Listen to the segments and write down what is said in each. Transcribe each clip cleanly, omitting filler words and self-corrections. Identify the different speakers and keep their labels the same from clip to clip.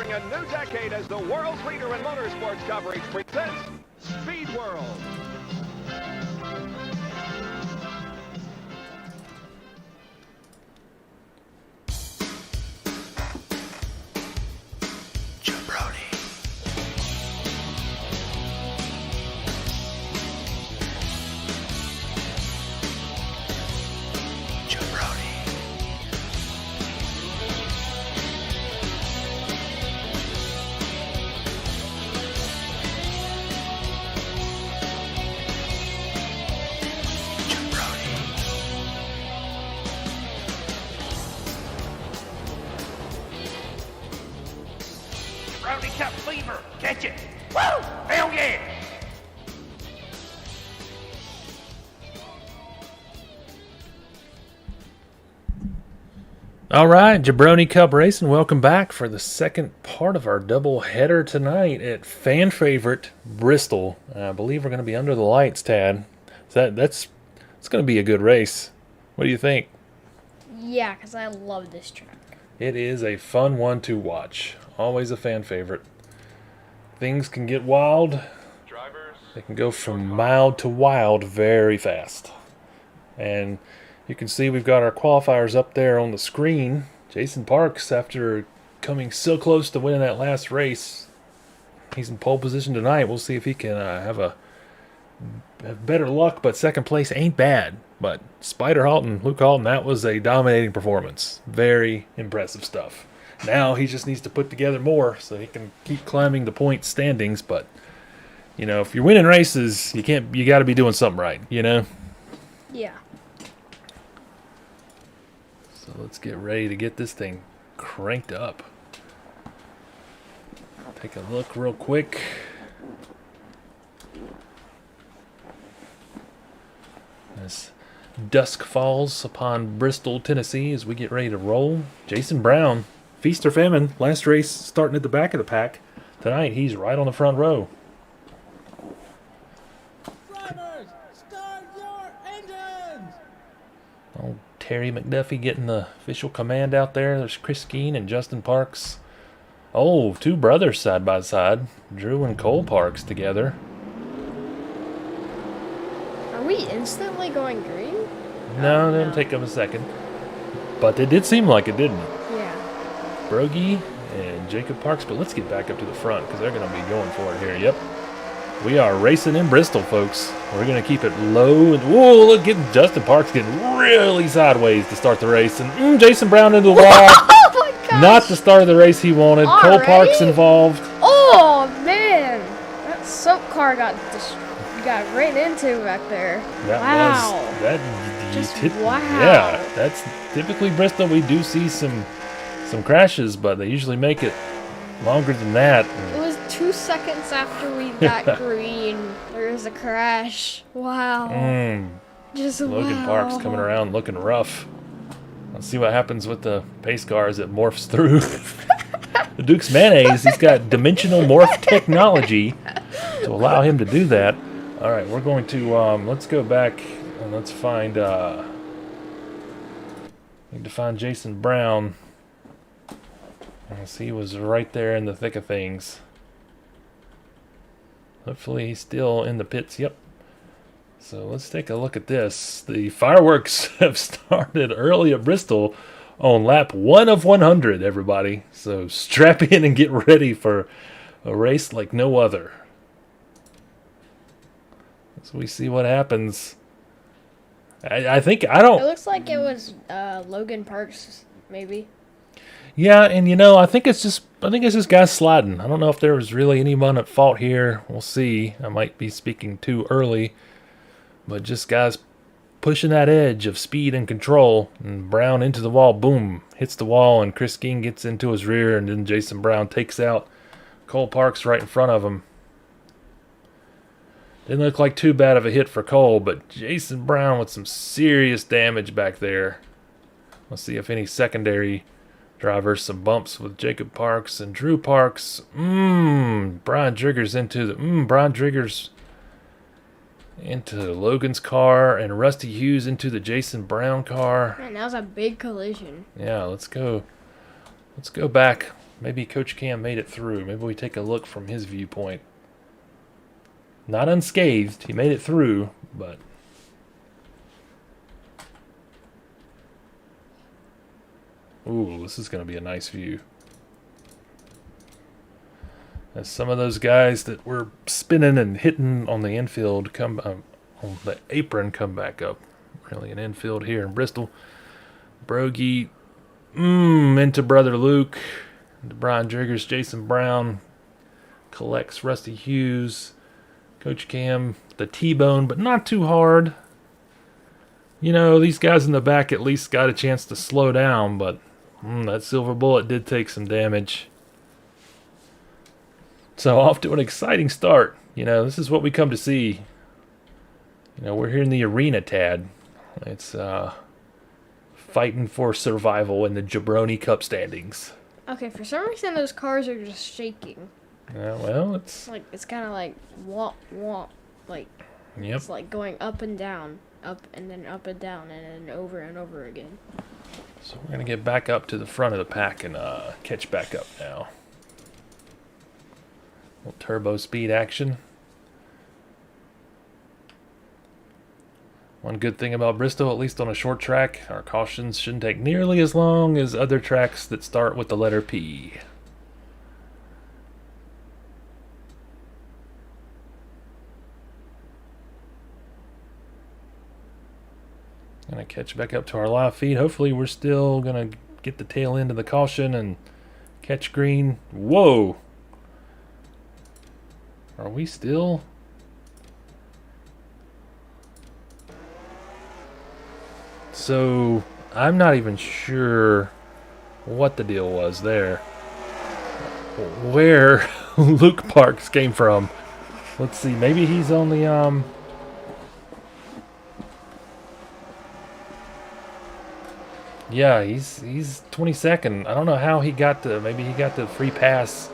Speaker 1: entering a new decade as the world's leader in motorsports coverage presents Speed World.
Speaker 2: Jabroni. Jabroni.
Speaker 3: Jabroni Cup fever. Catch it. Woo! Hell yeah!
Speaker 2: All right, Jabroni Cup Racing, welcome back for the second part of our double header tonight at fan favorite Bristol. I believe we're going to be under the lights, Tad. It's going to be a good race. What do you think?
Speaker 4: Yeah, because I love this track.
Speaker 2: It is a fun one to watch. Always a fan favorite. Things can get wild. They can go from mild to wild very fast. And you can see we've got our qualifiers up there on the screen. Jason Parks, after coming so close to winning that last race, he's in pole position tonight. We'll see if he can have better luck, but second place ain't bad. But Spider Halton, Luke Halton, that was a dominating performance. Very impressive stuff. Now he just needs to put together more so he can keep climbing the point standings. But, you know, if you're winning races, you got to be doing something right, you know?
Speaker 4: Yeah.
Speaker 2: So let's get ready to get this thing cranked up. Take a look real quick. As dusk falls upon Bristol, Tennessee, as we get ready to roll. Jason Brown, feast or famine, last race starting at the back of the pack. Tonight he's right on the front row.
Speaker 5: Drivers, start your engines!
Speaker 2: Old Terry McDuffie getting the official command out there. There's Chris Skeen and Justin Parks. Oh, two brothers side by side. Drew and Cole Parks together.
Speaker 4: Are we instantly going green?
Speaker 2: No, it didn't take them a second. But it did seem like it, didn't it?
Speaker 4: Yeah.
Speaker 2: Brogy and Jacob Parks. But let's get back up to the front because they're going to be going for it here. Yep. We are racing in Bristol, folks. We're going to keep it low. And whoa, look, Justin Parks getting really sideways to start the race. And Jason Brown into the wall.
Speaker 4: Oh my gosh!
Speaker 2: Not the start of the race he wanted. Cole
Speaker 4: Already?
Speaker 2: Parks involved.
Speaker 4: Oh man, that soap car got right into back there. Wow.
Speaker 2: Yeah, that's typically Bristol. We do see some crashes, but they usually make it longer than that.
Speaker 4: It was 2 seconds after we got green. There was a crash. Wow. Just
Speaker 2: Logan
Speaker 4: wow.
Speaker 2: Parks coming around looking rough. Let's see what happens with the pace car as it morphs through. The Duke's Mayonnaise, he's got dimensional morph technology to allow him to do that. All right, we're going to, let's go back and let's find, need to find Jason Brown. He was right there in the thick of things. Hopefully he's still in the pits. Yep. So let's take a look at this. The fireworks have started early at Bristol on lap 1 of 100, everybody. So strap in and get ready for a race like no other. So we see what happens. I think, I don't...
Speaker 4: It looks like it was Logan Parks, maybe.
Speaker 2: Yeah, and you know, I think it's just guys sliding. I don't know if there was really anyone at fault here. We'll see. I might be speaking too early. But just guys pushing that edge of speed and control. And Brown into the wall, boom, hits the wall, and Chris King gets into his rear, and then Jason Brown takes out Cole Parks right in front of him. Didn't look like too bad of a hit for Cole, but Jason Brown with some serious damage back there. Let's see if any secondary drivers, some bumps with Jacob Parks and Drew Parks. Brian Driggers into Logan's car, and Rusty Hughes into the Jason Brown car.
Speaker 4: Man, that was a big collision.
Speaker 2: Yeah, let's go back maybe Coach Cam made it through. Maybe we take a look from his viewpoint. Not unscathed. He made it through, but... Ooh, this is going to be a nice view. As some of those guys that were spinning and hitting on the infield come on the apron come back up. Really an infield here in Bristol. Brogy, into Brother Luke. Into Brian Driggers, Jason Brown. Collects Rusty Hughes. Coach Cam, the T-bone, but not too hard. You know, these guys in the back at least got a chance to slow down, but that silver bullet did take some damage. So off to an exciting start. You know, this is what we come to see. You know, we're here in the arena, Tad. It's fighting for survival in the Jabroni Cup standings.
Speaker 4: Okay, for some reason those cars are just shaking.
Speaker 2: Well, it's
Speaker 4: Like it's kind of like womp womp, like
Speaker 2: yep.
Speaker 4: it's like going up and down, up and then up and down, and then over and over again.
Speaker 2: So we're gonna get back up to the front of the pack and catch back up now. Little turbo speed action. One good thing about Bristol, at least on a short track, our cautions shouldn't take nearly as long as other tracks that start with the letter P. Gonna catch back up to our live feed. Hopefully we're still gonna get the tail end of the caution and catch green. Whoa! Are we still? So I'm not even sure what the deal was there. Where Luke Parks came from. Let's see, maybe he's on the yeah, he's 22nd. I don't know how he got the, maybe he got the free pass.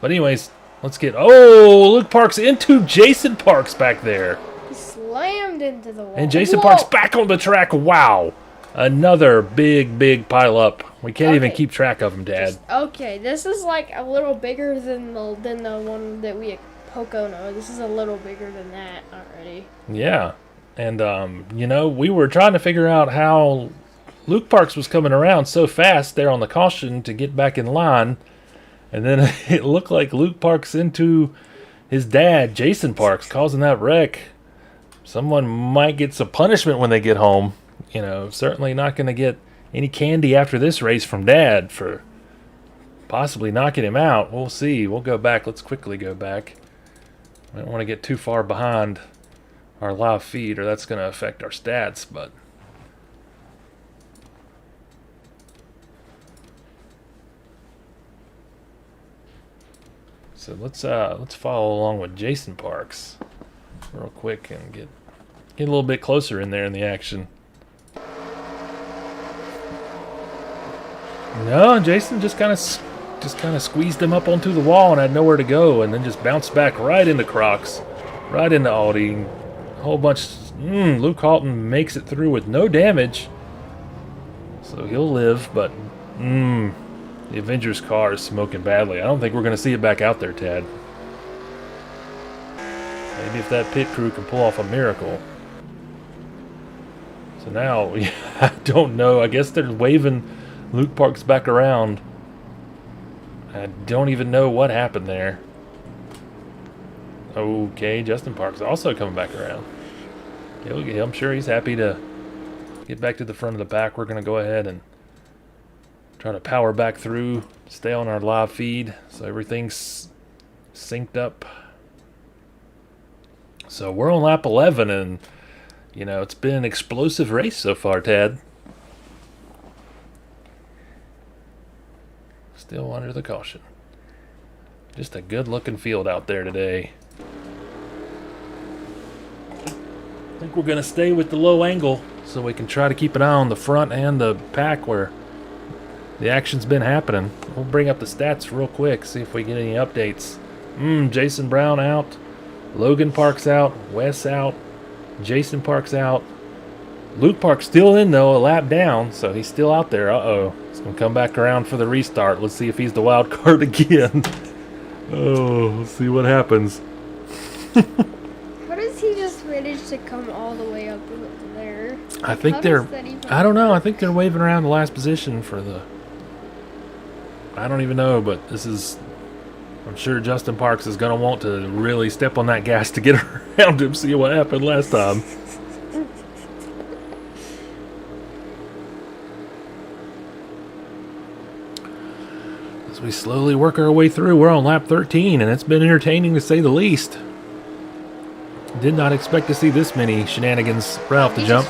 Speaker 2: But anyways, let's get, oh, Luke Parks into Jason Parks back there.
Speaker 4: He slammed into the wall.
Speaker 2: And Jason Parks back on the track. Wow. Another big pile up. We can't even keep track of them, Dad.
Speaker 4: Okay, this is like a little bigger than the one that we at Pocono. This is a little bigger than that already.
Speaker 2: Yeah. And, you know, we were trying to figure out how Luke Parks was coming around so fast there on the caution to get back in line. And then it looked like Luke Parks into his dad, Jason Parks, causing that wreck. Someone might get some punishment when they get home. You know, certainly not going to get any candy after this race from Dad for possibly knocking him out. We'll see. We'll go back. Let's quickly go back. I don't want to get too far behind our live feed or that's going to affect our stats, but so let's follow along with Jason Parks real quick and get a little bit closer in there in the action. No, Jason just kind of squeezed him up onto the wall and had nowhere to go, and then just bounced back right into Crocs, right into Aldi. A whole bunch. Luke Halton makes it through with no damage, so he'll live. But the Avengers car is smoking badly. I don't think we're going to see it back out there, Tad. Maybe if that pit crew can pull off a miracle. So now, I don't know. I guess they're waving Luke Parks back around. I don't even know what happened there. Okay, Justin Parks also coming back around. I'm sure he's happy to get back to the front of the pack. We're going to go ahead and try to power back through, stay on our live feed so everything's synced up. So we're on lap 11, and, you know, it's been an explosive race so far, Tad. Still under the caution. Just a good-looking field out there today. I think we're going to stay with the low angle so we can try to keep an eye on the front and the pack where the action's been happening. We'll bring up the stats real quick, see if we get any updates. Jason Brown out. Logan Parks out. Wes out. Jason Parks out. Luke Park's still in, though, a lap down, so he's still out there. Uh-oh. He's going to come back around for the restart. Let's see if he's the wild card again. Oh, let's see what happens.
Speaker 4: How does he just manage to come all the way up there?
Speaker 2: I think they're... I don't know. I think they're waving around the last position for the... I don't even know, but this is... I'm sure Justin Parks is going to want to really step on that gas to get around him, see what happened last time. As we slowly work our way through, we're on lap 13, and it's been entertaining to say the least. Did not expect to see this many shenanigans right off the jump.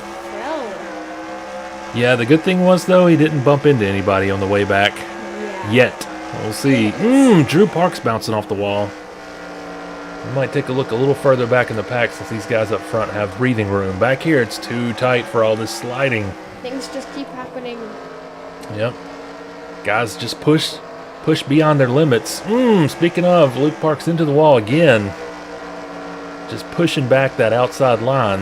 Speaker 2: Yeah, the good thing was, though, he didn't bump into anybody on the way back. Yet. We'll see. Drew Parks bouncing off the wall. We might take a look a little further back in the pack since these guys up front have breathing room. Back here, it's too tight for all this sliding.
Speaker 4: Things just keep happening.
Speaker 2: Yep. Guys just push beyond their limits. Speaking of, Luke Parks into the wall again. Just pushing back that outside line.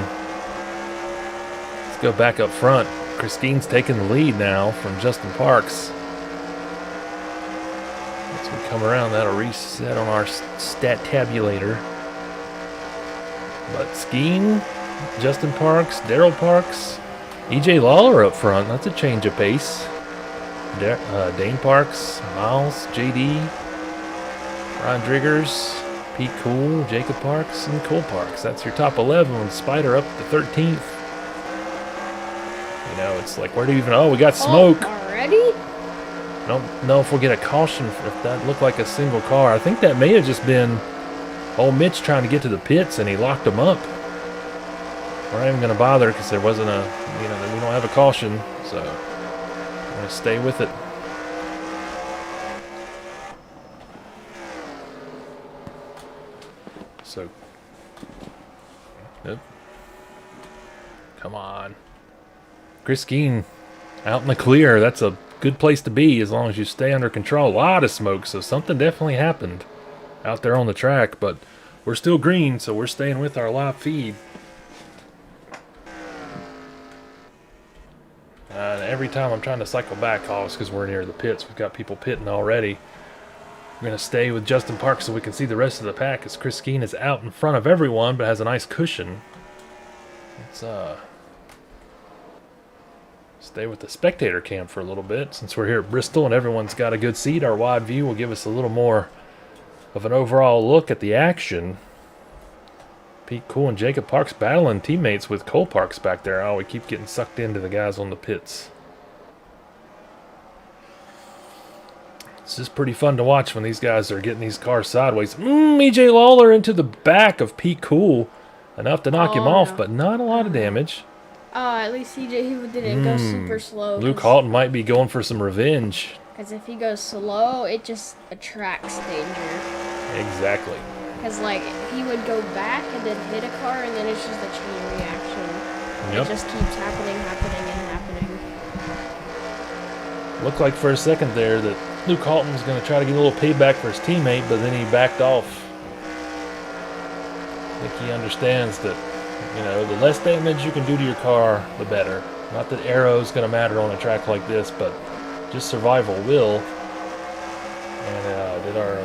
Speaker 2: Let's go back up front. Christine's taking the lead now from Justin Parks. Once we come around, that'll reset on our stat tabulator. But Skeen, Justin Parks, Daryl Parks, EJ Lawler up front. That's a change of pace. Dane Parks, Miles, JD, Ron Driggers, Pete Cool, Jacob Parks, and Cole Parks. That's your top 11 with Spider up to 13th. You know, it's like, where do you even... Oh, we got smoke.
Speaker 4: Already?
Speaker 2: I don't know if we'll get a caution if that looked like a single car. I think that may have just been old Mitch trying to get to the pits, and he locked them up. We're not even going to bother because there wasn't a... You know, we don't have a caution, so... I'm going to stay with it. So, yep. Come on. Chris Skeen out in the clear. That's a good place to be as long as you stay under control. A lot of smoke, so something definitely happened out there on the track, but we're still green, so we're staying with our live feed. Every time I'm trying to cycle back, it's because we're near the pits. We've got people pitting already. We're going to stay with Justin Parks so we can see the rest of the pack as Chris Skeen is out in front of everyone but has a nice cushion. Let's stay with the spectator cam for a little bit. Since we're here at Bristol and everyone's got a good seat, our wide view will give us a little more of an overall look at the action. Pete Cool and Jacob Parks battling teammates with Cole Parks back there. Oh, we keep getting sucked into the guys on the pits. It's just pretty fun to watch when these guys are getting these cars sideways. EJ Lawler into the back of Pete Cool. Enough to knock him off, but not a lot of damage.
Speaker 4: At least he didn't go super slow.
Speaker 2: Luke Halton might be going for some revenge.
Speaker 4: Because if he goes slow, it just attracts danger.
Speaker 2: Exactly.
Speaker 4: Because, like, he would go back and then hit a car, and then it's just a chain reaction.
Speaker 2: Yep.
Speaker 4: It just keeps happening.
Speaker 2: Looked like for a second there that Luke Halton was going to try to get a little payback for his teammate, but then he backed off. I think he understands that, you know, the less damage you can do to your car, the better. Not that aero's going to matter on a track like this, but just survival will. And did our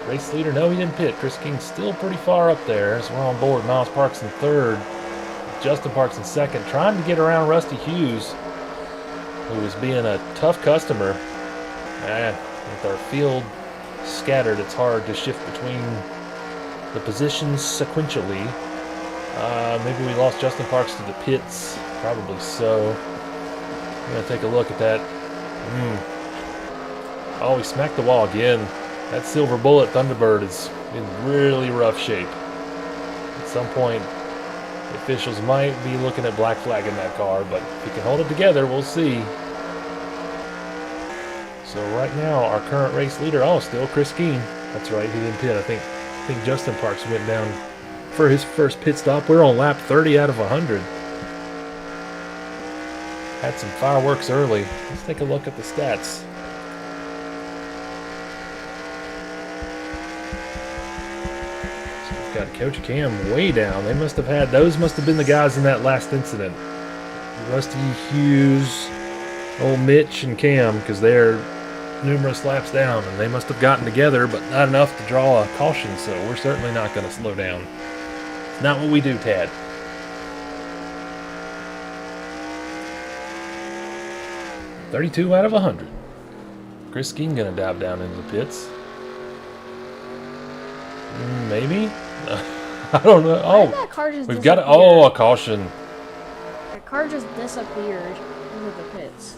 Speaker 2: race leader? No, he didn't pit. Chris King's still pretty far up there, so we're on board. Miles Parks in third, Justin Parks in second, trying to get around Rusty Hughes, who was being a tough customer. With our field scattered, it's hard to shift between the positions sequentially. Maybe we lost Justin Parks to the pits. Probably so. I'm going to take a look at that. Oh, he smacked the wall again. That Silver Bullet Thunderbird is in really rough shape. At some point, the officials might be looking at black flagging that car, but if he can hold it together, we'll see. So right now, our current race leader, still Chris Keene. That's right, he didn't pit. I think Justin Parks went down for his first pit stop. We're on lap 30 out of 100. Had some fireworks early. Let's take a look at the stats. got Coach Cam way down. They must have had, those must have been the guys in that last incident. Rusty, Hughes, old Mitch, and Cam, because they're numerous laps down, and they must have gotten together, but not enough to draw a caution, so we're certainly not going to slow down. It's not what we do, Tad. .32 out of 100. Chris Skeen going to dive down into the pits. Maybe? I don't know.
Speaker 4: Why did that car just
Speaker 2: we've got
Speaker 4: disappear?
Speaker 2: a caution.
Speaker 4: The car just disappeared into the pits.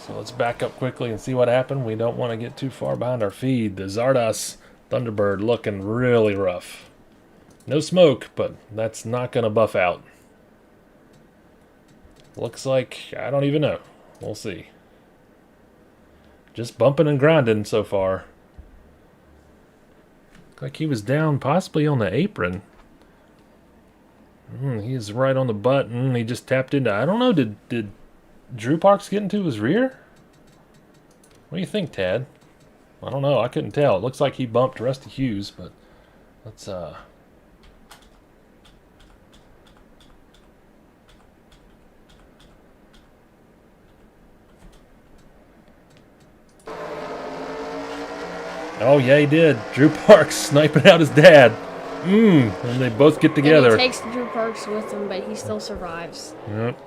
Speaker 2: So let's back up quickly and see what happened. We don't want to get too far behind our feed. The Zardos Thunderbird looking really rough. No smoke, but that's not going to buff out. Looks like, I don't even know. We'll see. Just bumping and grinding so far. Looked like he was down possibly on the apron. He's right on the button. He just tapped into, I don't know, did Drew Parks get into his rear? What do you think, Tad? I don't know. I couldn't tell. It looks like he bumped Rusty Hughes, but let's oh yeah, he did. Drew Parks sniping out his dad. And they both get together.
Speaker 4: And he takes Drew Parks with him, but he still survives.
Speaker 2: Yep.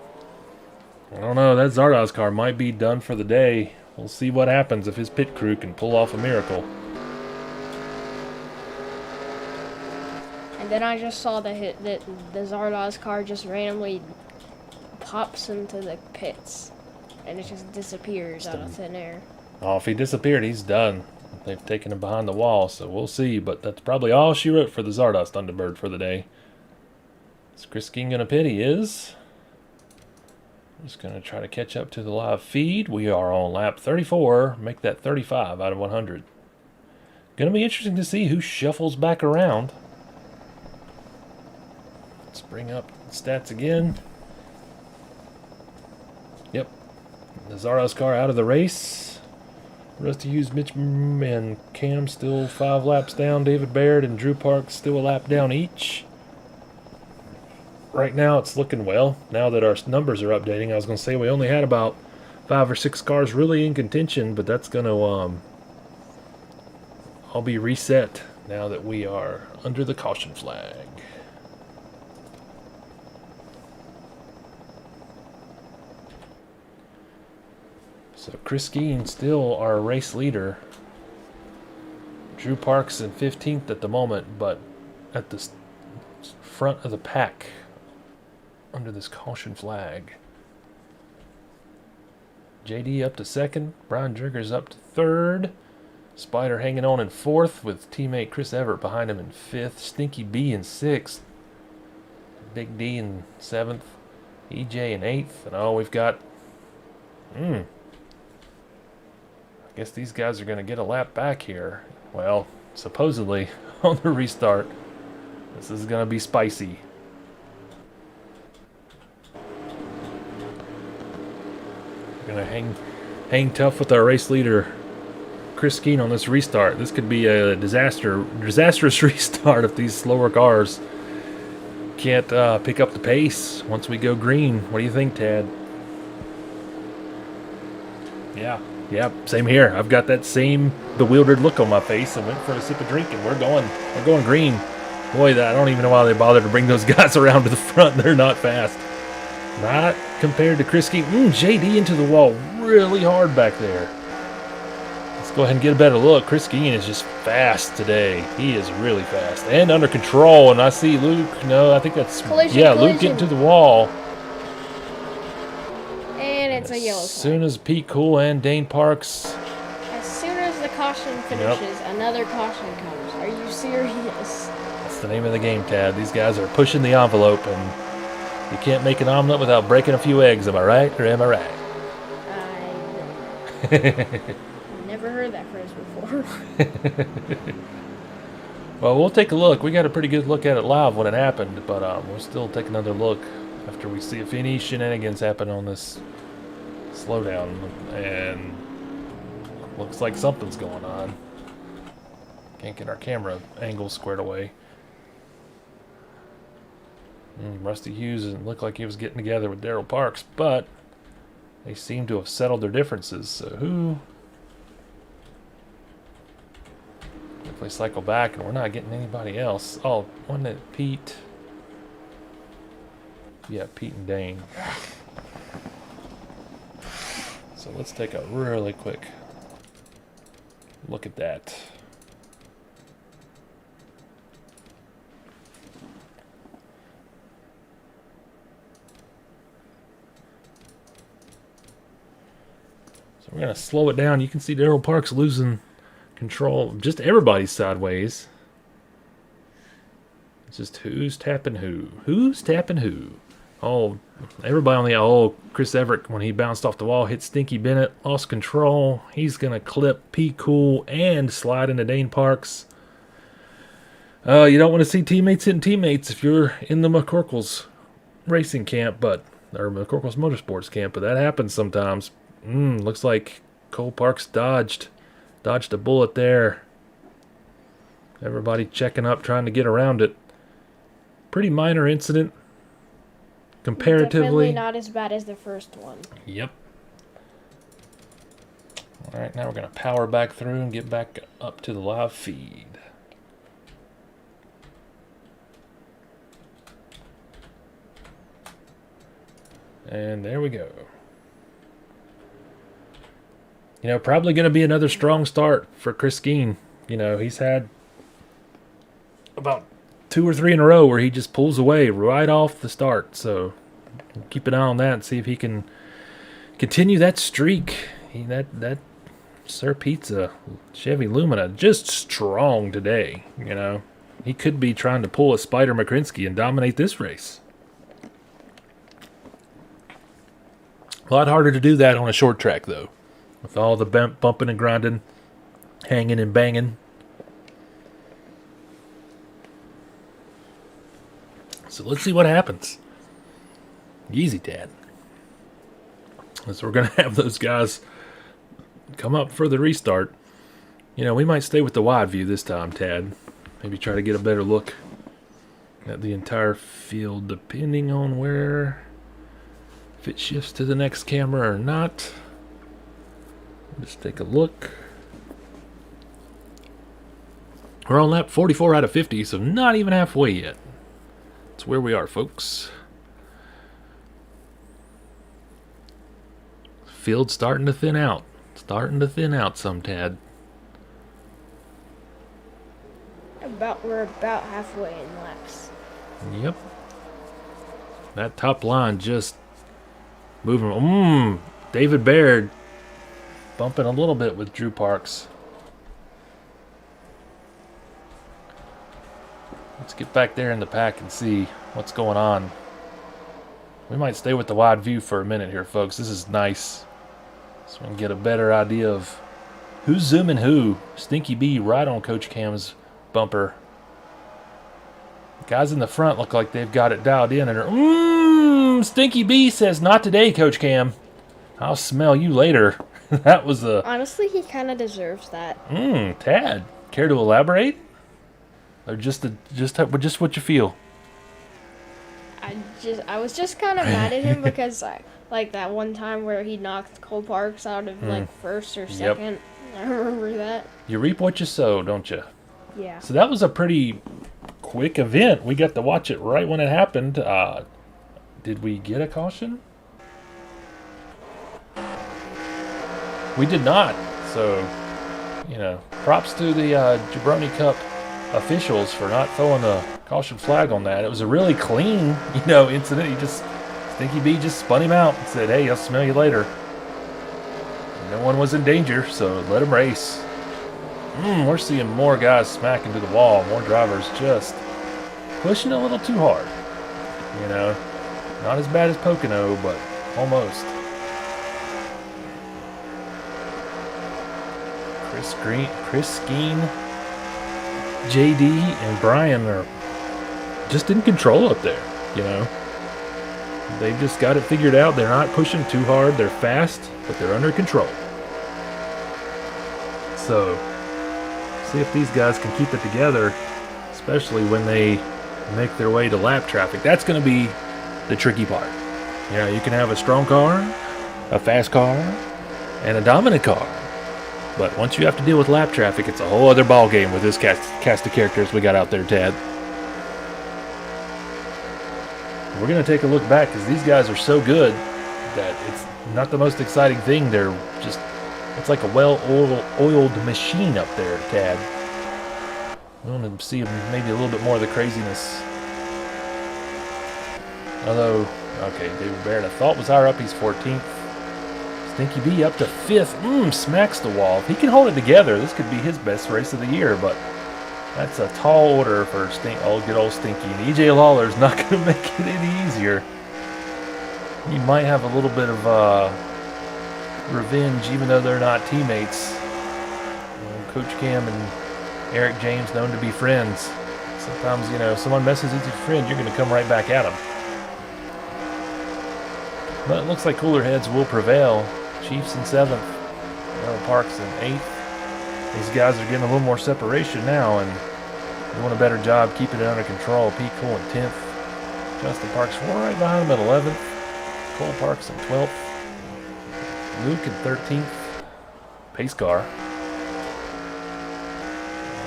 Speaker 2: I don't know. That Zardoz car might be done for the day. We'll see what happens if his pit crew can pull off a miracle.
Speaker 4: And then I just saw that the Zardoz car just randomly pops into the pits. And it just disappears out of thin air.
Speaker 2: Oh, if he disappeared, he's done. They've taken him behind the wall, so we'll see. But that's probably all she wrote for the Zardoz Thunderbird for the day. Is Chris King going to pit? He is. Just going to try to catch up to the live feed. We are on lap 34. Make that 35 out of 100. Going to be interesting to see who shuffles back around. Let's bring up stats again. Yep. The Zardoz car out of the race. Rusty Hughes, Mitch, and Cam still 5 laps down. David Baird and Drew Parks still a lap down each. Right now it's looking well. Now that our numbers are updating, I was going to say we only had about 5 or 6 cars really in contention, but that's going to all be reset now that we are under the caution flag. So Chris Skeen still our race leader. Drew Parks in 15th at the moment, but at the front of the pack under this caution flag. JD up to 2nd. Brian Jerger's up to 3rd. Spider hanging on in 4th with teammate Chris Everett behind him in 5th. Stinky B in 6th. Big D in 7th. EJ in 8th. And oh, we've got... I guess these guys are going to get a lap back here. Well, supposedly on the restart. This is going to be spicy. We're going to hang tough with our race leader, Chris Skeen, on this restart. This could be a disastrous restart if these slower cars can't pick up the pace once we go green. What do you think, Tad? Yeah, same here. I've got that same bewildered look on my face. I went for a sip of drink and we're going green. Boy, I don't even know why they bothered to bring those guys around to the front. They're not fast. Not compared to Chris Skeen. JD into the wall really hard back there. Let's go ahead and get a better look. Chris Skeen is just fast today. He is really fast and under control. And I see Luke. No, I think that's collision. Luke getting to the wall.
Speaker 4: And it's a yellow flag.
Speaker 2: As soon as Pete Cool and Dane Parks.
Speaker 4: As soon as the caution finishes, another caution comes. Are you serious?
Speaker 2: That's the name of the game, Tad. These guys are pushing the envelope, and you can't make an omelet without breaking a few eggs. Am I right or am I right?
Speaker 4: I've never heard that phrase before.
Speaker 2: Well, we'll take a look. We got a pretty good look at it live when it happened, but we'll still take another look after we see if any shenanigans happen on this slowdown. And looks like something's going on. Can't get our camera angle squared away. Rusty Hughes didn't look like he was getting together with Daryl Parks, but they seem to have settled their differences. So who? If we cycle back and we're not getting anybody else. Oh, wasn't it Pete? Yeah, Pete and Dane. So let's take a really quick look at that. So we're going to slow it down. You can see Daryl Parks losing control of just everybody's sideways. It's just who's tapping who? Who's tapping who? Oh, everybody on the... Oh, Chris Everett, when he bounced off the wall, hit Stinky Bennett, lost control. He's going to clip P. Cool and slide into Dane Parks. You don't want to see teammates hitting teammates if you're in the McCorkle's racing camp, or McCorkle's Motorsports camp, but that happens sometimes. Looks like Cole Parks dodged a bullet there. Everybody checking up, trying to get around it. Pretty minor incident. Comparatively.
Speaker 4: Definitely not as bad as the first one.
Speaker 2: Yep. Alright, now we're going to power back through and get back up to the live feed. And there we go. You know, probably going to be another strong start for Chris Skeen. You know, he's had about 2 or 3 in a row where he just pulls away right off the start. So keep an eye on that and see if he can continue that streak. That Sir Pizza Chevy Lumina just strong today. You know, he could be trying to pull a Spider McCrinsky and dominate this race. A lot harder to do that on a short track, though, with all the bumping and grinding, hanging and banging. So let's see what happens. Easy, Tad. So we're going to have those guys come up for the restart. You know, we might stay with the wide view this time, Tad. Maybe try to get a better look at the entire field, depending on where... if it shifts to the next camera or not. Just take a look. We're on lap 44 out of 50, so not even halfway yet. That's where we are, folks. Field starting to thin out. Starting to thin out some, Tad.
Speaker 4: We're about halfway in laps.
Speaker 2: Yep. That top line just moving. David Baird bumping a little bit with Drew Parks. Let's get back there in the pack and see what's going on. We might stay with the wide view for a minute here, folks. This is nice. So we can get a better idea of who's zooming who. Stinky B right on Coach Cam's bumper. Guys in the front look like they've got it dialed in. And Stinky B says, "Not today, Coach Cam. I'll smell you later." That was a...
Speaker 4: Honestly, he kind of deserves that.
Speaker 2: Tad, care to elaborate? Or just what you feel?
Speaker 4: I was just kind of mad at him because like that one time where he knocked Cole Parks out of like first or second. Yep. I remember that. You
Speaker 2: reap what you sow, don't you?
Speaker 4: Yeah.
Speaker 2: So that was a pretty quick event. We got to watch it right when it happened. Did we get a caution? We did not. So, you know, props to the Jabroni Cup officials for not throwing a caution flag on that. It was a really clean, incident. Stinky B just spun him out and said, "Hey, I'll smell you later." No one was in danger, so let him race. We're seeing more guys smack into the wall, more drivers just pushing a little too hard. Not as bad as Pocono, but almost. Chris Skeen, JD, and Brian are just in control up there, They've just got it figured out. They're not pushing too hard. They're fast, but they're under control. So see if these guys can keep it together, especially when they make their way to lap traffic. That's going to be the tricky part. You know, you can have a strong car, a fast car, and a dominant car. But once you have to deal with lap traffic, it's a whole other ball game with this cast of characters we got out there, Tad. We're going to take a look back because these guys are so good that it's not the most exciting thing. They're just, it's like a well-oiled machine up there, Tad. I want to see maybe a little bit more of the craziness. Although, okay, David Barrett I thought was higher up. He's 14th. Stinky B up to 5th. Smacks the wall. If he can hold it together, this could be his best race of the year, but that's a tall order for good old Stinky. And EJ Lawler's not going to make it any easier. He might have a little bit of revenge, even though they're not teammates. Coach Cam and Eric James known to be friends. Sometimes, you know, if someone messes with your friend, you're going to come right back at them. But it looks like cooler heads will prevail. Chiefs in 7th. Parks in 8th. These guys are getting a little more separation now and doing a better job keeping it under control. Pete Cool in 10th. Justin Parks right behind him at 11th. Cole Parks in 12th. Luke in 13th. Pace car.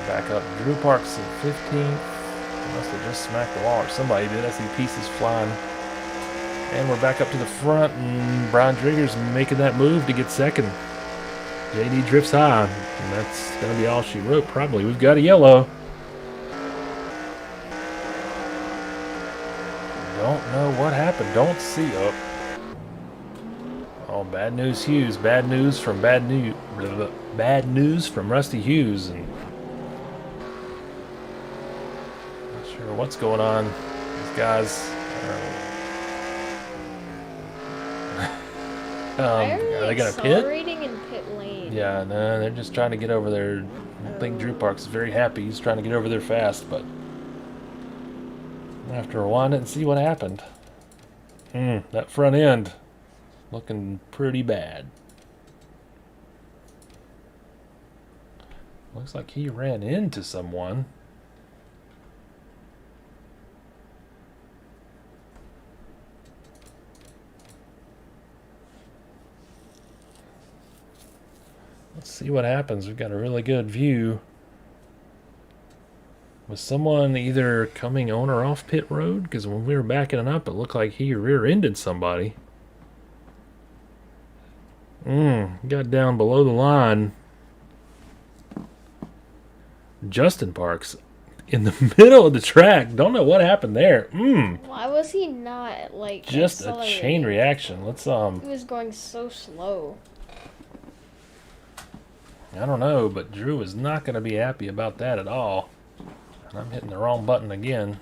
Speaker 2: Back up. Drew Parks in 15th. Must have just smacked the wall, or somebody did. I see pieces flying. And we're back up to the front, and Brian Drigger's making that move to get second. JD drifts high, and that's going to be all she wrote, probably. We've got a yellow. Don't know what happened. Don't see. Oh, bad news, Hughes. Bad news from bad news from Rusty Hughes, and not sure what's going on. These guys. Are they going to pit?
Speaker 4: Accelerating in pit lane.
Speaker 2: Yeah, no, they're just trying to get over there. I think Drew Parks is very happy. He's trying to get over there fast, but I have to rewind it and see what happened. That front end looking pretty bad. Looks like he ran into someone. Let's see what happens. We've got a really good view. Was someone either coming on or off pit road? Because when we were backing up, it looked like he rear-ended somebody. Got down below the line. Justin Parks in the middle of the track. Don't know what happened there.
Speaker 4: Why was he not, like,
Speaker 2: just a chain reaction. Let's
Speaker 4: He was going so slow.
Speaker 2: I don't know, but Drew is not going to be happy about that at all. And I'm hitting the wrong button again.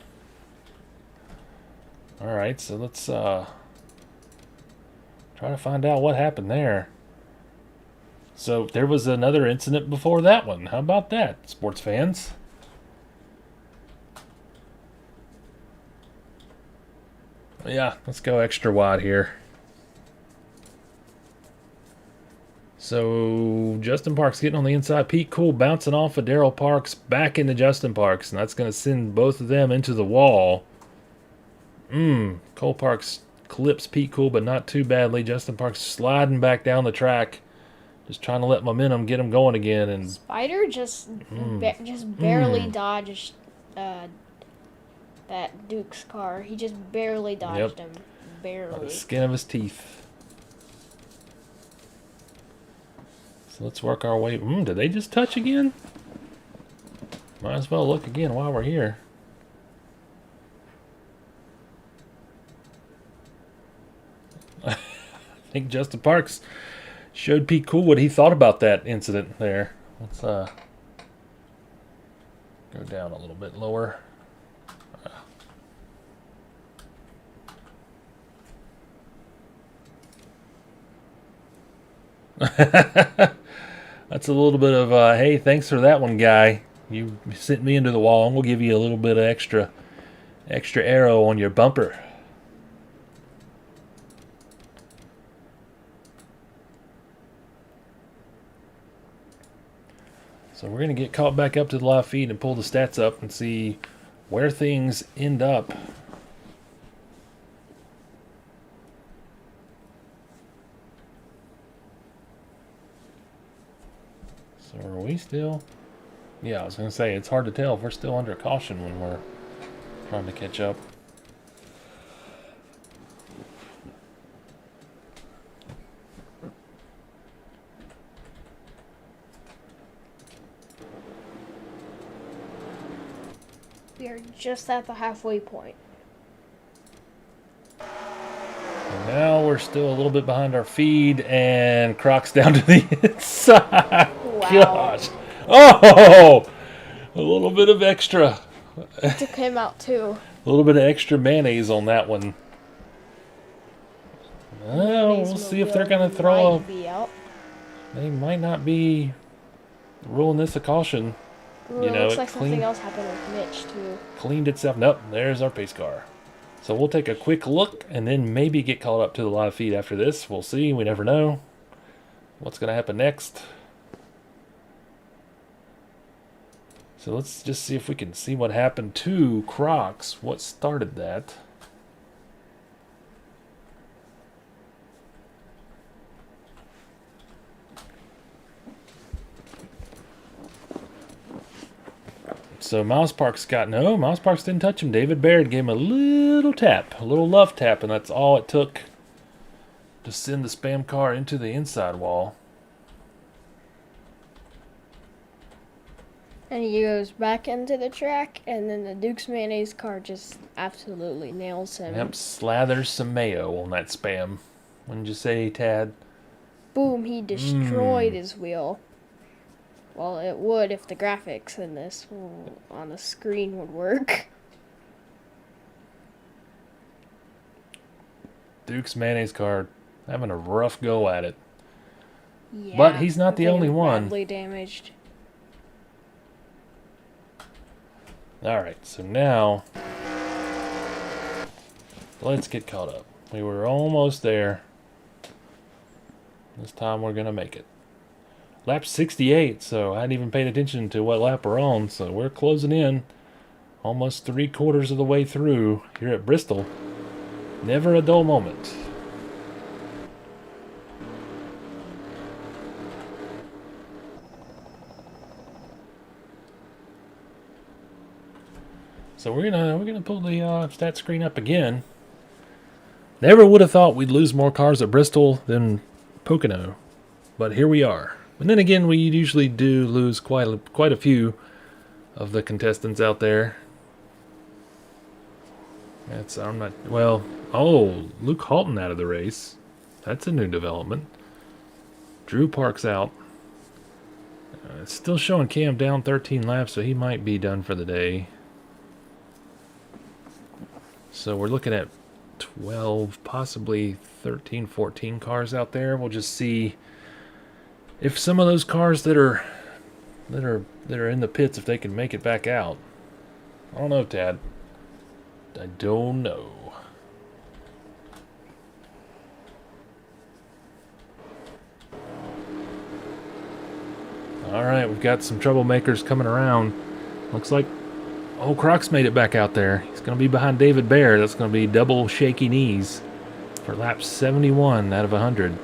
Speaker 2: Alright, so let's try to find out what happened there. So there was another incident before that one. How about that, sports fans? Yeah, let's go extra wide here. So Justin Parks getting on the inside. Pete Cool bouncing off of Daryl Parks back into Justin Parks. And that's going to send both of them into the wall. Cole Parks clips Pete Cool, but not too badly. Justin Parks sliding back down the track. Just trying to let momentum get him going again. And
Speaker 4: Spider just barely dodged that Duke's car. He just barely dodged him. Barely.
Speaker 2: By the skin of his teeth. So let's work our way. Did they just touch again? Might as well look again while we're here. I think Justin Parks showed Pete Cool what he thought about that incident there. Let's go down a little bit lower. That's a little bit of hey, thanks for that one, guy. You sent me into the wall, and we'll give you a little bit of extra arrow on your bumper. So we're going to get caught back up to the live feed and pull the stats up and see where things end up. So are we still? Yeah, I was going to say, it's hard to tell if we're still under caution when we're trying to catch up.
Speaker 4: We are just at the halfway point.
Speaker 2: And now we're still a little bit behind our feed, and Croc's down to the inside.
Speaker 4: Wow.
Speaker 2: Gosh. Oh! A little bit of extra.
Speaker 4: It took him out too.
Speaker 2: A little bit of extra mayonnaise on that one. Well, we'll see if they're going to throw a... They might not be ruling this a caution.
Speaker 4: Ooh,
Speaker 2: You know,
Speaker 4: looks
Speaker 2: it
Speaker 4: like
Speaker 2: clean-
Speaker 4: something else happened with Mitch too.
Speaker 2: Cleaned itself. Nope, there's our pace car. So we'll take a quick look and then maybe get caught up to the live feed after this. We'll see. We never know what's going to happen next. So let's just see if we can see what happened to Crocs. What started that? So Miles Parks Miles Parks didn't touch him. David Baird gave him a little tap, a little love tap, and that's all it took to send the spam car into the inside wall.
Speaker 4: And he goes back into the track, and then the Duke's Mayonnaise car just absolutely nails him.
Speaker 2: Yep, slathers some mayo on that spam. Wouldn't you say, Tad?
Speaker 4: Boom, he destroyed his wheel. Well, it would if the graphics in this on the screen would work.
Speaker 2: Duke's Mayonnaise car having a rough go at it.
Speaker 4: Yeah,
Speaker 2: But he's not the
Speaker 4: very
Speaker 2: only one.
Speaker 4: badly damaged.
Speaker 2: Alright, so now let's get caught up. We were almost there. This time we're going to make it. Lap 68, so I hadn't even paid attention to what lap we're on, so we're closing in. Almost 3/4 of the way through here at Bristol. Never a dull moment. So we're gonna pull the stat screen up again. Never would have thought we'd lose more cars at Bristol than Pocono, but here we are. And then again, we usually do lose quite a few of the contestants out there. Oh, Luke Halton out of the race. That's a new development. Drew Park's out. It's still showing Cam down 13 laps, so he might be done for the day. So we're looking at 12, possibly 13, 14 cars out there. We'll just see if some of those cars that are in the pits, if they can make it back out. I don't know, Tad. I don't know. Alright, we've got some troublemakers coming around. Looks like Croc's made it back out there. He's going to be behind David Baird. That's going to be double shaky knees for lap 71 out of 100.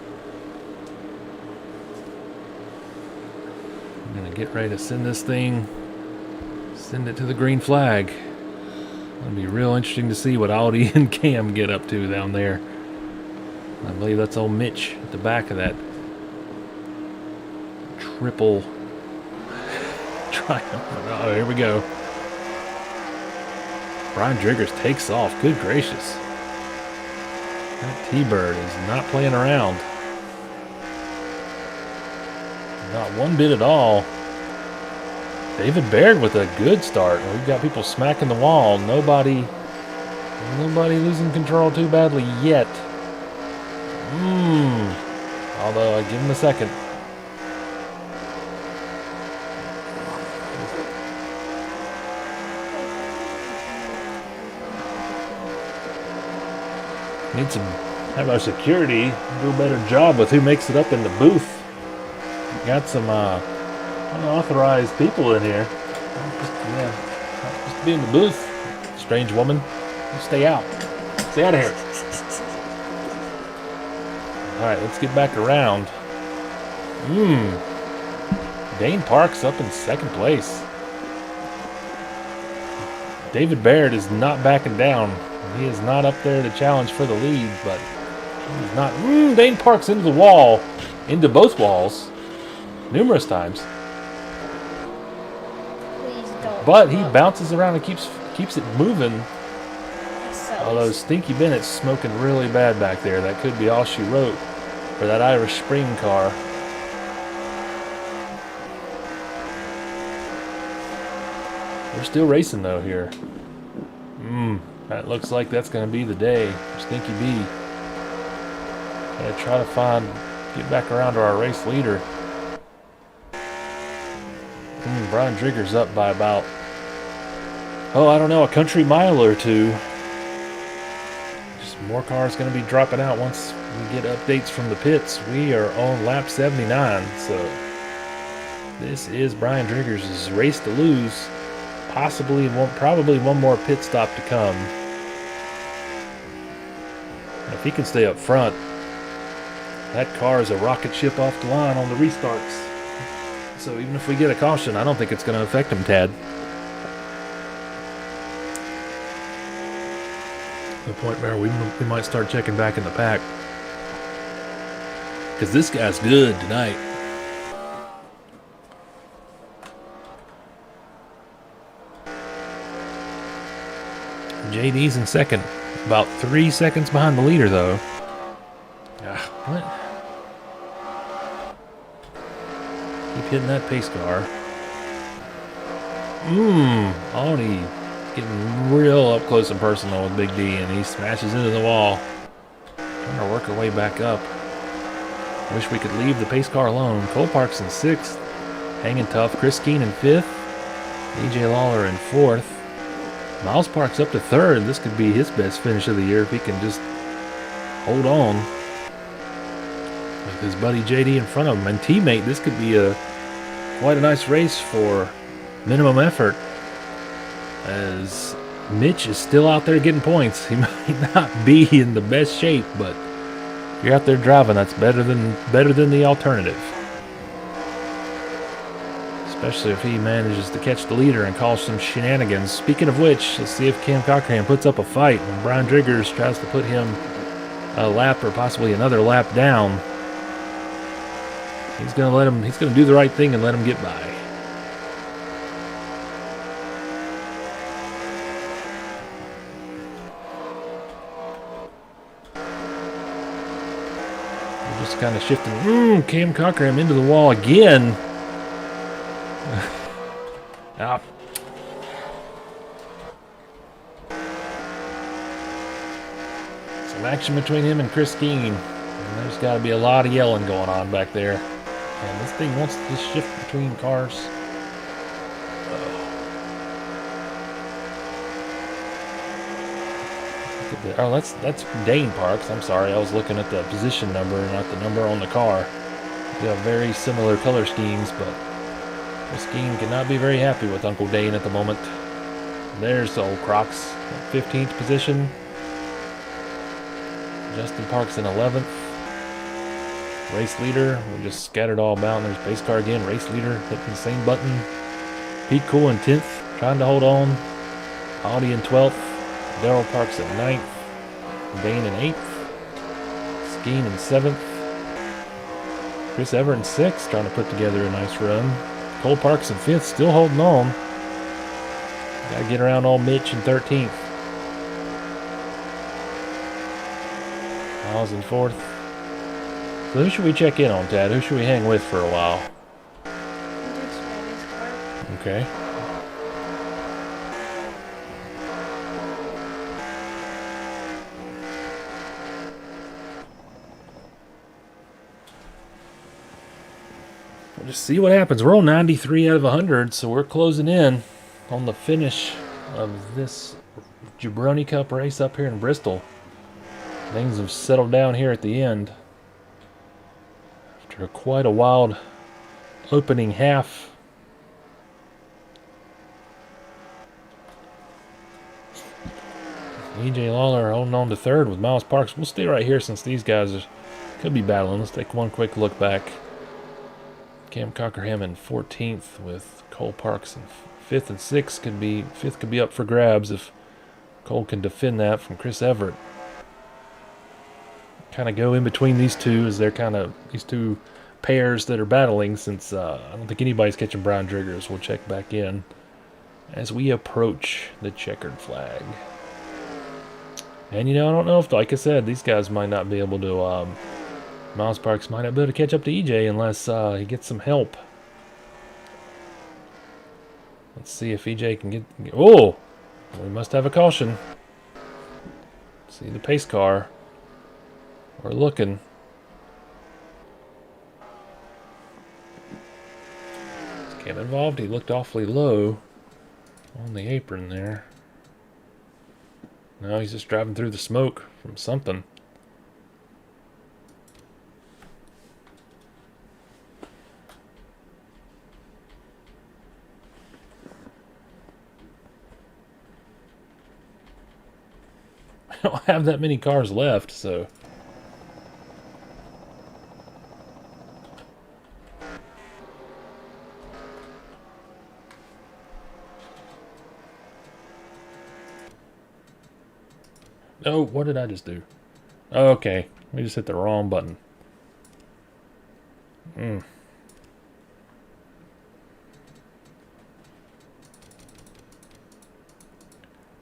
Speaker 2: I'm going to get ready to send this thing, send it to the green flag. It'll be real interesting to see what Audi and Cam get up to down there. I believe that's old Mitch at the back of that triple triumph. Oh, here we go. Brian Driggers takes off. Good gracious. That T-Bird is not playing around. Not one bit at all. David Baird with a good start. We've got people smacking the wall. Nobody losing control too badly yet. Although I give him a second. Need some, have our security do a better job with who makes it up in the booth. Got some unauthorized people in here. Just be in the booth. Strange woman. You stay out. Stay out of here. Alright, let's get back around. Dane Parks up in second place. David Baird is not backing down. He is not up there to challenge for the lead, but he's not. Dane Parks into the wall. Into both walls. Numerous times.
Speaker 4: Please don't.
Speaker 2: But he bounces around and keeps it moving.
Speaker 4: So
Speaker 2: Although Stinky Bennett's smoking really bad back there. That could be all she wrote for that Irish Spring car. We're still racing though here. That looks like that's going to be the day for Stinky B. Gotta try to get back around to our race leader. Brian Drigger's up by about, I don't know, a country mile or two. Just more cars going to be dropping out once we get updates from the pits. We are on lap 79, so this is Brian Drigger's race to lose. Probably one more pit stop to come. If he can stay up front, that car is a rocket ship off the line on the restarts. So even if we get a caution, I don't think it's going to affect him, Tad. To the point where we might start checking back in the pack. Because this guy's good tonight. JD's in second. About 3 seconds behind the leader, though. What? Keep hitting that pace car. Audi getting real up close and personal with Big D, and he smashes into the wall. Trying to work her way back up. Wish we could leave the pace car alone. Cole Parks in 6th. Hanging tough. Chris Keene in 5th. AJ Lawler in 4th. Miles Parks up to 3rd. This could be his best finish of the year if he can just hold on with his buddy JD in front of him. And teammate, this could be quite a nice race for minimum effort, as Mitch is still out there getting points. He might not be in the best shape, but if you're out there driving, that's better than the alternative. Especially if he manages to catch the leader and cause some shenanigans. Speaking of which, let's see if Cam Cochran puts up a fight when Brian Driggers tries to put him a lap or possibly another lap down. He's gonna do the right thing and let him get by. We're just kind of shifting. Cam Cochran into the wall again. Some action between him and Chris Keene. And there's got to be a lot of yelling going on back there. And this thing wants to just shift between cars. Oh, that's Dane Parks. I'm sorry, I was looking at the position number, not the number on the car. We have very similar color schemes, but Chris Keene cannot be very happy with Uncle Dane at the moment. There's the old Crocs, 15th position. Justin Parks in 11th. Race leader, we just scattered all about. And there's pace car again. Race leader hitting the same button. Pete Cool in 10th, trying to hold on. Audi in 12th. Darrell Parks in 9th. Dane in 8th. Skeen in 7th. Chris Ever in 6th, trying to put together a nice run. Cole Parks in 5th, still holding on. Gotta get around old Mitch in 13th. Miles in 4th. So who should we check in on, Tad? Who should we hang with for a while? Okay. We'll just see what happens. We're on 93 out of 100, so we're closing in on the finish of this Jabroni Cup race up here in Bristol. Things have settled down here at the end. After quite a wild opening half EJ Lawler holding on to third with Miles Parks. We'll stay right here since these guys could be battling. Let's take one quick look back. Cam Cockerham in 14th with Cole Parks in 5th and 6th. Fifth could be up for grabs if Cole can defend that from Chris Everett. Kind of go in between these two as they're kind of these two pairs that are battling, since I don't think anybody's catching brown triggers. We'll check back in as we approach the checkered flag. And I don't know if, like I said, these guys might not be able to, Miles Parks might not be able to catch up to EJ unless he gets some help. Let's see if EJ can get, oh! We must have a caution. See the pace car. We're looking. Let's get involved. He looked awfully low on the apron there. No, he's just driving through the smoke from something. I don't have that many cars left, so... Oh, what did I just do? Oh, okay, we just hit the wrong button.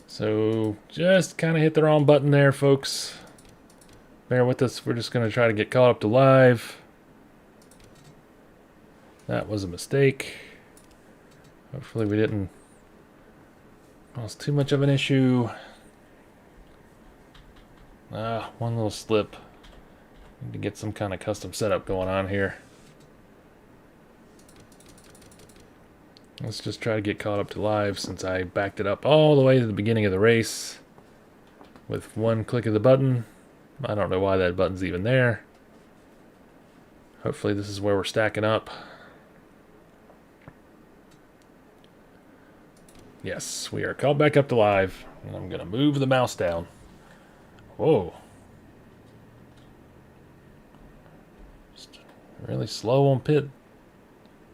Speaker 2: So, just kind of hit the wrong button there, folks. Bear with us, we're just going to try to get caught up to live. That was a mistake. Hopefully we didn't cause too much of an issue. One little slip. Need to get some kind of custom setup going on here. Let's just try to get caught up to live since I backed it up all the way to the beginning of the race with one click of the button. I don't know why that button's even there. Hopefully this is where we're stacking up. Yes, we are called back up to live. And I'm going to move the mouse down. Whoa. Just really slow on pit.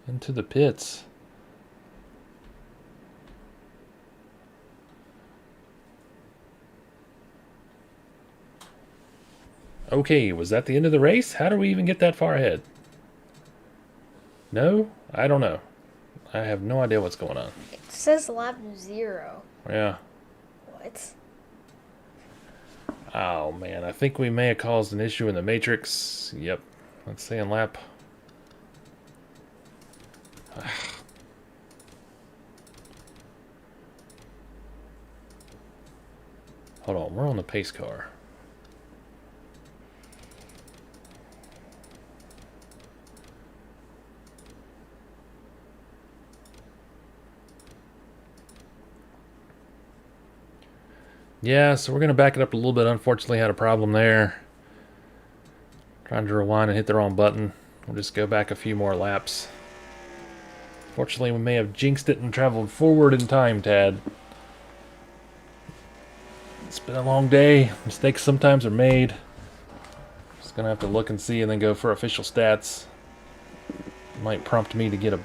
Speaker 2: Into the pits. Okay, was that the end of the race? How do we even get that far ahead? No? I don't know. I have no idea what's going on.
Speaker 4: It says lap 0.
Speaker 2: Yeah.
Speaker 4: What?
Speaker 2: Oh, man. I think we may have caused an issue in the matrix. Yep. Let's say in lap... Hold on. We're on the pace car. Yeah, so we're going to back it up a little bit. Unfortunately, had a problem there. Trying to rewind and hit the wrong button. We'll just go back a few more laps. Fortunately, we may have jinxed it and traveled forward in time, Tad. It's been a long day. Mistakes sometimes are made. Just going to have to look and see and then go for official stats. Might prompt me to get a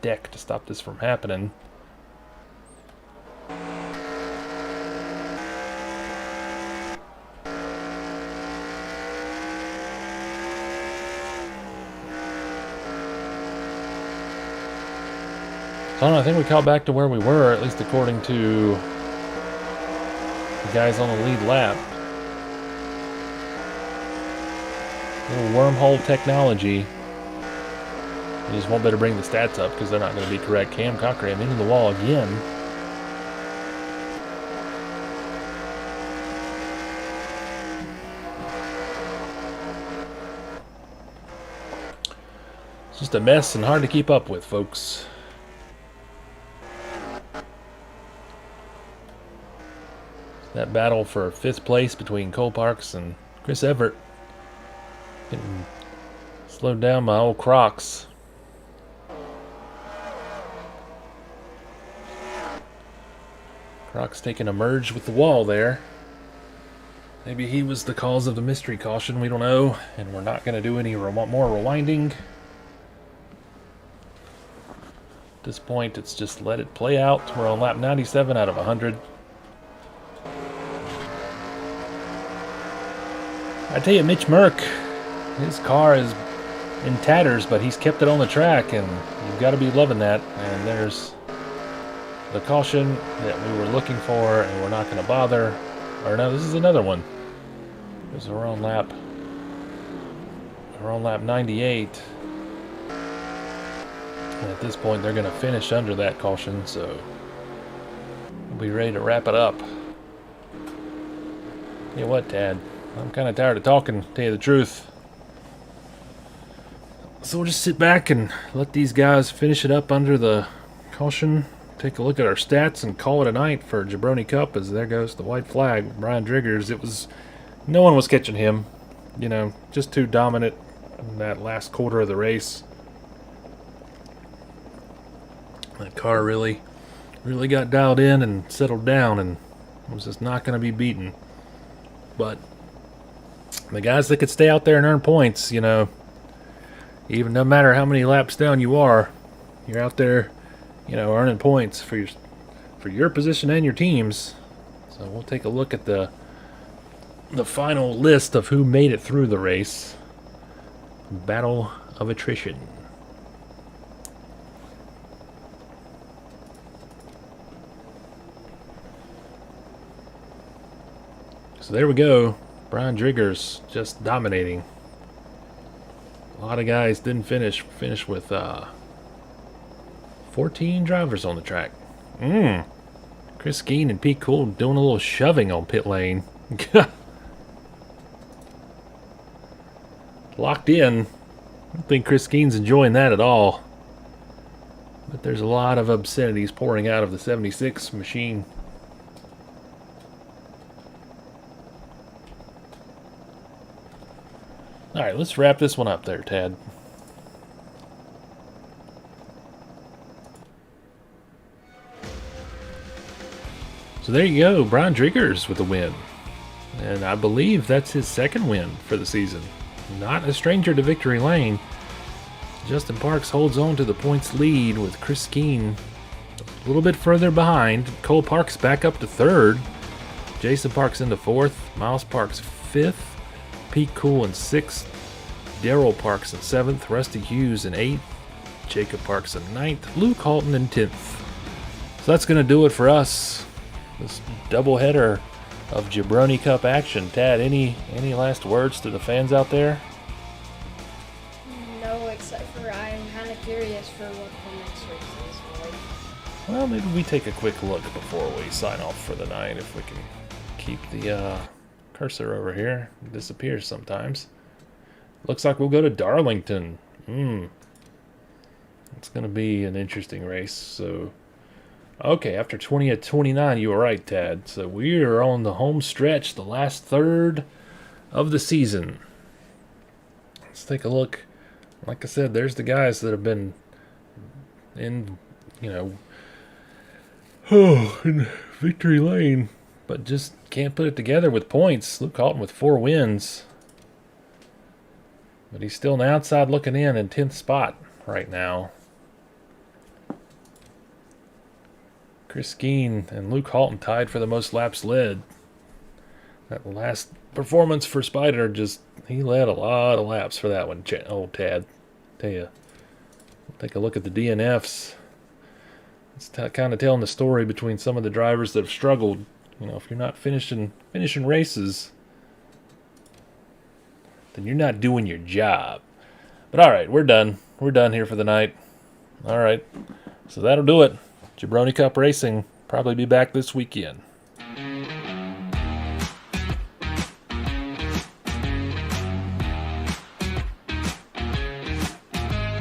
Speaker 2: deck to stop this from happening. So I don't know, I think we caught back to where we were, at least according to the guys on the lead lap. Little wormhole technology. You just won't better bring the stats up because they're not going to be correct. Cam Cockerham into the wall again. It's just a mess and hard to keep up with, folks. That battle for 5th place between Cole Parks and Chris Everett. Getting slowed down by old Crocs. Brock's taking a merge with the wall there. Maybe he was the cause of the mystery caution, we don't know. And we're not going to do any more rewinding. At this point, it's just let it play out. We're on lap 97 out of 100. I tell you, Mitch Merck, his car is in tatters, but he's kept it on the track, and you've got to be loving that. And there's the caution that we were looking for, and we're not going to bother. Or no, this is another one. Because we're on lap 98. And at this point, they're going to finish under that caution, so we'll be ready to wrap it up. Tell you what, Tad, I'm kind of tired of talking, to tell you the truth. So we'll just sit back and let these guys finish it up under the caution. Take a look at our stats and call it a night for Jabroni Cup, as there goes the white flag. Brian Driggers, no one was catching him. You know, just too dominant in that last quarter of the race. That car really got dialed in and settled down and was just not going to be beaten. But the guys that could stay out there and earn points, you know, even no matter how many laps down you are, you're out there, you know, earning points for your position and your teams. So we'll take a look at the final list of who made it through the race. Battle of attrition. So there we go. Brian Driggers just dominating. A lot of guys didn't finish with 14 drivers on the track. Chris Skeen and Pete Cool doing a little shoving on pit lane. Locked in. I don't think Chris Skeen's enjoying that at all. But there's a lot of obscenities pouring out of the 76 machine. Alright, let's wrap this one up there, Tad. So there you go, Brian Driggers with a win. And I believe that's his second win for the season. Not a stranger to victory lane. Justin Parks holds on to the points lead with Chris Skeen a little bit further behind. Cole Parks back up to third. Jason Parks into fourth. Miles Parks fifth. Pete Cool in 6th, Darrell Parks in 7th, Rusty Hughes in 8th, Jacob Parks in 9th, Luke Halton in 10th. So that's going to do it for us. This doubleheader of Jabroni Cup action. Tad, any last words to the fans out there?
Speaker 4: No, except for I'm kind of curious for what the next race is like.
Speaker 2: Well, maybe we take a quick look before we sign off for the night, if we can keep the cursor over here. It disappears sometimes. Looks like we'll go to Darlington. It's going to be an interesting race. So, okay, after 20 at 29, you were right, Tad. So we are on the home stretch, the last third of the season. Let's take a look. Like I said, there's the guys that have been in, you know, in victory lane, but just can't put it together with points. Luke Halton with 4 wins. But he's still on the outside looking in 10th spot right now. Chris Skeen and Luke Halton tied for the most laps led. That last performance for Spider, he led a lot of laps for that one, old Tad. Tell you, take a look at the DNFs. It's kind of telling the story between some of the drivers that have struggled. You know, if you're not finishing races, then you're not doing your job. But all right, we're done. We're done here for the night. All right, so that'll do it. Jabroni Cup Racing probably be back this weekend.